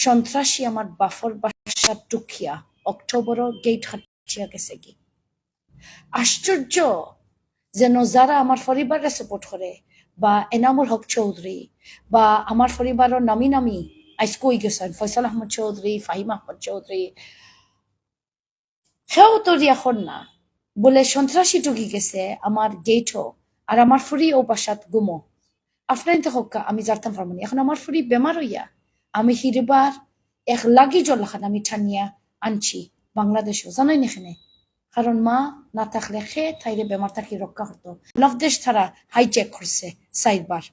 সন্ত্রাসী আমার বাফর বাসা টুকিয়া অক্টোবর গেট হাটিয়া গেছে কি আশ্চর্য যেন যারা আমার পরিবারের সাপোর্ট করে বা এনামুল হক চৌধুরী বা আমার পরিবারের নামি নামি আইস কই গেছেন ফয়সাল আহমদ চৌধুরী ফাহিম আহমদ চৌধুরী সেও তো এখন না বলে সন্ত্রাসী টুকি গেছে আমার গেটও আর আমার ফুরি ও বাসাত গুমো আপনার তো হক্কা আমি জানতাম পারবনি এখন আমার ফুরি বেমার হইয়া আমি হিরবার এক লাগি জল্লাখান আমি ঠানিয়া আনছি বাংলাদেশও জানাই এখানে কারণ মা না থাকলে খে তাইরে বেমার থাকি রক্ষা হতো লফদেশ তারা হাইজ্যাক করছে 4 বার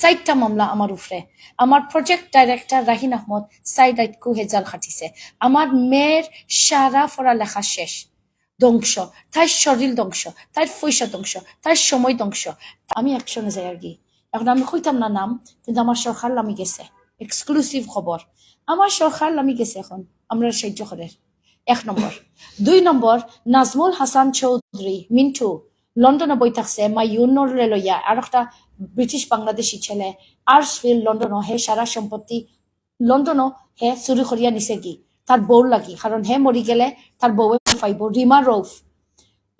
4টা মামলা আমার উপরে আমার প্রজেক্ট ডাইরেক্টর রাহিন আহমদ সাইড হেজাল খাটিছে আমার মেয়ের সারা পড়ালেখা শেষ ধ্বংস তাই শরীর ধ্বংস তাই পয়সা ধ্বংস তাই সময় ধ্বংস আমি একশনে যাই আর কি এখন আমি কইতাম না নাম কিন্তু আমার সরকার নামি গেছে এক্সক্লুসিভ খবর আমার সরকার নামি গেছে এখন আমরা সাহায্য করে 1 নম্বর 2 নম্বর নাজমুল হাসান চৌধুরী মিন্টু লন্ডনে বই থাকছে মাই ইউনোর লইয়া আর একটা ব্রিটিশ বাংলাদেশি ছেলে আর্টসফিল্ড লন্ডনও হে সারা সম্পত্তি লন্ডনও হে চুরি করিয়া নিছে কি তার বউ লাগি কারণ হে মরি গেলে তার বউয়ে পাইব রিমা রৌফ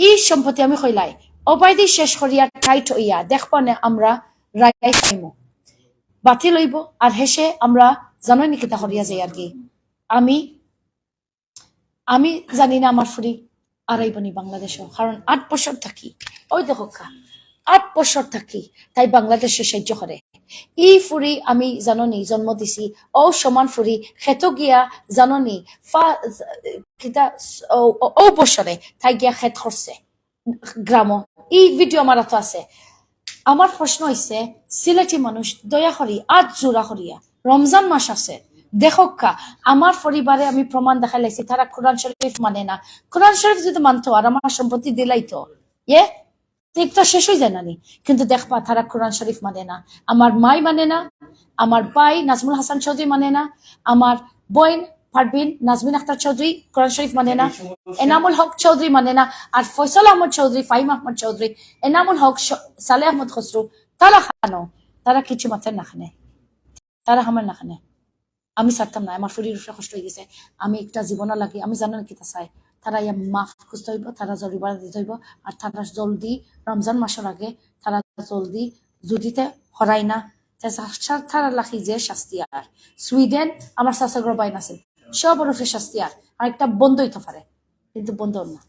ই সম্পত্তি আমি কইলাই অবাইদি শেষ করিয়া টাইট হইয়া দেখবা না আমরা রায় পাইমু বাতি লইব আর হেসে আমরা জানোই নাকি তা করিয়া যাই আর কি আমি জানি না আমার ফুরি আড়াইবনি বাংলাদেশও কারণ 8 বছর থাকি ওই দেখো 8 বছর থাকি তাই বাংলাদেশে সাহায্য করে ই ফুরি আমি জাননি জন্ম দিছি ও সমান ফুরি খেত গিয়া জাননি ও বছরে তাই গিয়া খেত করছে গ্রাম ই ভিডিও আমার তো আছে আমার প্রশ্ন হইছে সিলেটি মানুষ দয়া করি 8 জোড়া করিয়া রমজান মাস আছে দেখোকা আমার পরিবারে আমি প্রমাণ দেখা লাইছি তারা কোরআন শরীফ মানে না কোরআন শরীফ যদি মানতো আর আমার সম্পত্তি দিলাইতো একটা শেষ হয়ে যায় নানি কিন্তু দেখবা তারা কোরআন শরীফ মানে না আমার মাই মানে না আমার ভাই নাজমুল হাসান চৌধুরী মানে না আমার বোন পারবিন নাজমিন আক্তার চৌধুরী কোরআন শরীফ মানে না এনামুল হক চৌধুরী মানে না আর ফয়সাল আহমদ চৌধুরী ফাহিম আহমদ চৌধুরী এনামুল হক সালেহ আহমদ খসরু তারা খানো তারা কিছু মাথায় না খানে তারা আমার না খানে আমি ছাড়তাম না আমার শরীর কষ্ট হয়ে গেছে আমি একটা জীবনে লাগি আমি জানো না কি তা চাই তারা ইয়া মাফ খুঁজতে হইব তারা জরিমানা দিতে হইব আর তারা জলদি রমজান মাসের আগে তারা জলদি যদিতে হরাই না তারা লাখি যে শাস্তি আর সুইডেন আমার শাসকের বাইন আছে সব ওরফে শাস্তি আর একটা বন্ধ হইতে পারে কিন্তু বন্ধ না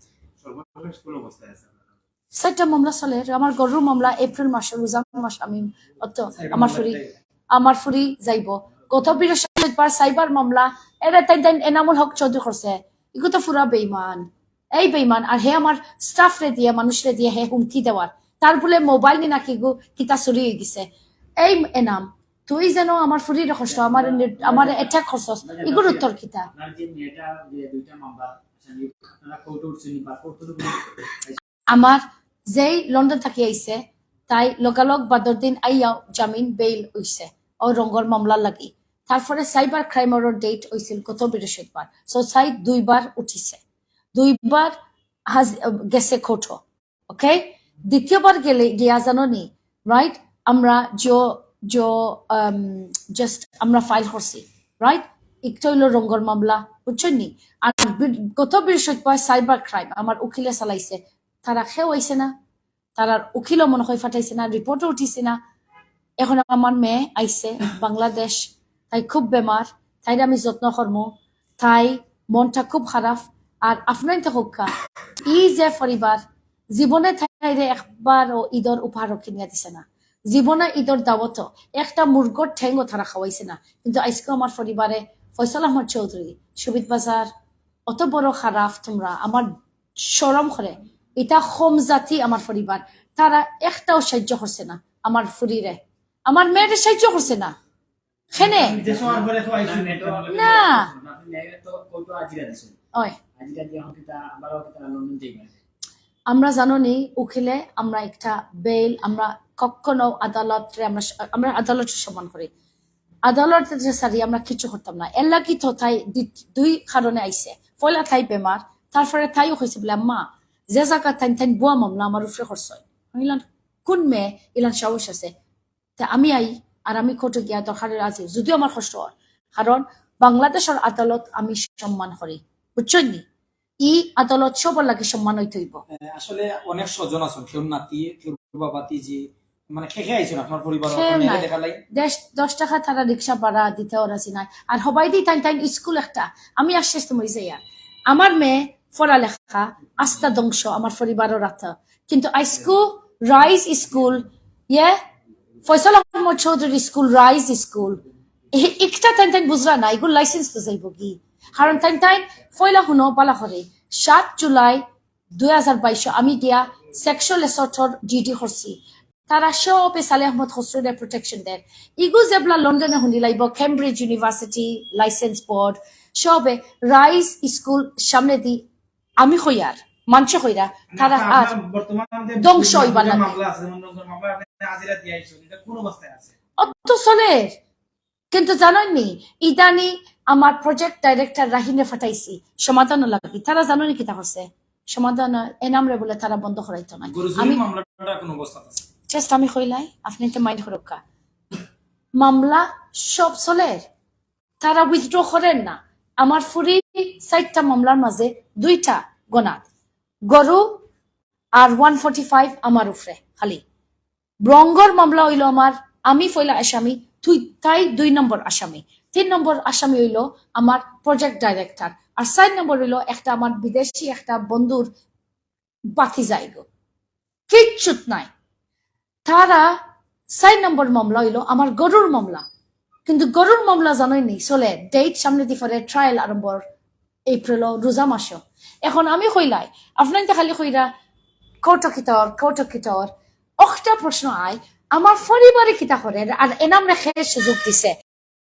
4টা মামলা চলে আমার গরুর মামলা এপ্রিল মাসে রোজান মাস আমি আমার ফুরি যাইব গত বৃহস্পতিবার সাইবার মামলা এরা তাই এনামুল হক চৌধুরী করছে এগুলো তো পুরা বেইমান এই বেইমান আর হে আমার স্টাফ রে দিয়ে মানুষরে দিয়ে হে হুমকি দেওয়ার তার বলে মোবাইল নি নাকি গো কিতা চুরি হয়ে গেছে এই এনাম তুই যেন আমার ফুরির কষ্ট আমার অ্যাটাক করছস এগুলোর উত্তর কিতা আমার যেই লন্ডন থাকি আইছে তাই লগালগ বাদর দিন আইয়া জামিন বেইল হইছে ও রঙ্গর মামলা লাগি তারপরে সাইবার ক্রাইমের ডেট হয়েছিল গত বৃহস্পতিবার সো সাই 2 বার উঠিছে 2 বার গেছে কোর্ট ওকে দ্বিতীয়বার গেলে গিয়া জানি রাইট আমরা জাস্ট আমরা ফাইল করছি রাইট একটা হইলো রঙ্গর মামলা বুঝছেন নি আর গত বৃহস্পতিবার সাইবার ক্রাইম আমার উকিলে চালাইছে তারা খেয়ে হয়েছে না তারার উকিলও মনে হয় ফাটাইছে না রিপোর্টও উঠিছে না এখন আমার মেয়ে আইছে বাংলাদেশ তাই খুব বেমার তাই আমি যত্ন করবো তাই মনটা খুব খারাপ আর আপনার তো হোকা ই যে পরিবার জীবনে তাইরে একবার ও ঈদর উপহার কিনিয়া দিছে না জীবনে ঈদর দাওয়াত একটা মুরগর ঠেঙ্গো তারা খাওয়াইছে না কিন্তু আজকে আমার পরিবারে ফয়সাল আহমদ চৌধুরী সুবিধবাজার অত বড় খারাপ তোমরা আমার শরম করে এটা হোম জাতি আমার পরিবার তারা একটাও সাহায্য করছে না আমার ফুরিরে আমার মেয়েদের সাহায্য করছে না খেনে না আমরা জানি উকিলে আমরা একটা বেল আমরা কখনো আদালতে আমরা আদালতের সম্মান করি আদালতের যে সারি আমরা কিছু করতাম না এর লাগি তো তাই 2 কারণে আইছে পয়লা তাই বেমার তারপরে তাইও হয়েছে বলে মা যে জায়গা তাই বুয়া মামলা আমার উপরে খরচ হয় কোন মেয়ে ইলান সাহস আছে তা আমি আই আর আমি কোর্টে গিয়া দরকারের আছে যদিও আমার কষ্ট হয় কারণ বাংলাদেশের আদালত আমি সম্মান করি, বুঝছেন নি? ই আদালত সবার লাগে সম্মান হইতে হইব। আসলে অনেক স্বজন আছেন, কেউ নাতি, কেউ বাবাতি, যে মানে খেয়ে আইছেন আপনার পরিবার দেখালাই 10 টাকা তারা রিক্সা ভাড়া দিতে ওরা নাই। আর সবাই দি তাই তাই স্কুল একটা, আমি আশ্বাস মরিছে ইয়ার আমার মেয়ে পড়ালেখা আস্থা ধ্বংস আমার পরিবারের রাথা, কিন্তু আইসকু রাইজ স্কুল ইয়ে ফয়সাল আহমদ চৌধুরী স্কুল রাইজ স্কুল একটা তাই তাই বুঝরা না এগুলো লাইসেন্স তো যাইব কি, কারণ তাই তাই ফয়লা শুনো পালা করে 7 জুলাই 2022 আমি গিয়া সেক্সুয়াল অ্যাসল্টর ডিউটি করছি, তারা সবে সালেহ আহমদ খসরুরে প্রোটেকশন দেন। ইগু যেবলা লন্ডনে শুনি লাইব কেমব্রিজ ইউনিভার্সিটি লাইসেন্স বোর্ড সবে রাইজ স্কুল সামনে দি আমি হইয়ার মানুষ হইরা তারা আর ধ্বংস হইবার লাগে অত চলের। কিন্তু জানেননি ইদানি আমার প্রজেক্ট ডাইরেক্টর রাহিনে ফাটাইছি সমাধান লাগি, তারা জানো নাকি তা হচ্ছে সমাধান এনামরে বলে তারা বন্ধ করাইতো না। আমি চেষ্টা আমি কইলাই আপনি তো মাইন্ড করক্কা মামলা সব চলের, তারা উইথড্র করেন না। আমার ফুরি 4টা মামলার মাঝে 2টা গনাত গরু আর 145 আমার উপরে খালি। ব্রঙ্গর মামলা হইল আমার, আমি ফইলা আসামি, তাই 2 নম্বর আসামি, 3 নম্বর আসামি হইল আমার প্রজেক্ট ডাইরেক্টর, আর 4 নম্বর হইল একটা আমার বিদেশি একটা বন্ধুর বাতি যাইগো, কিচ্ছুত নাই। তারা 4 নম্বর মামলা হইল আমার গরুর মামলা, কিন্তু গরুর মামলা জানোই নেই চলে ডেট সামনে দি পরে ট্রায়াল আরম্ভ এপ্রিল রোজা মাস। এখন আমি কইলাই আপনার খালি কইরা কৌটকিতর একটা প্রশ্ন আয় আমার পরিবারে কিতা করে আর এনাম রেখে সুযোগ দিছে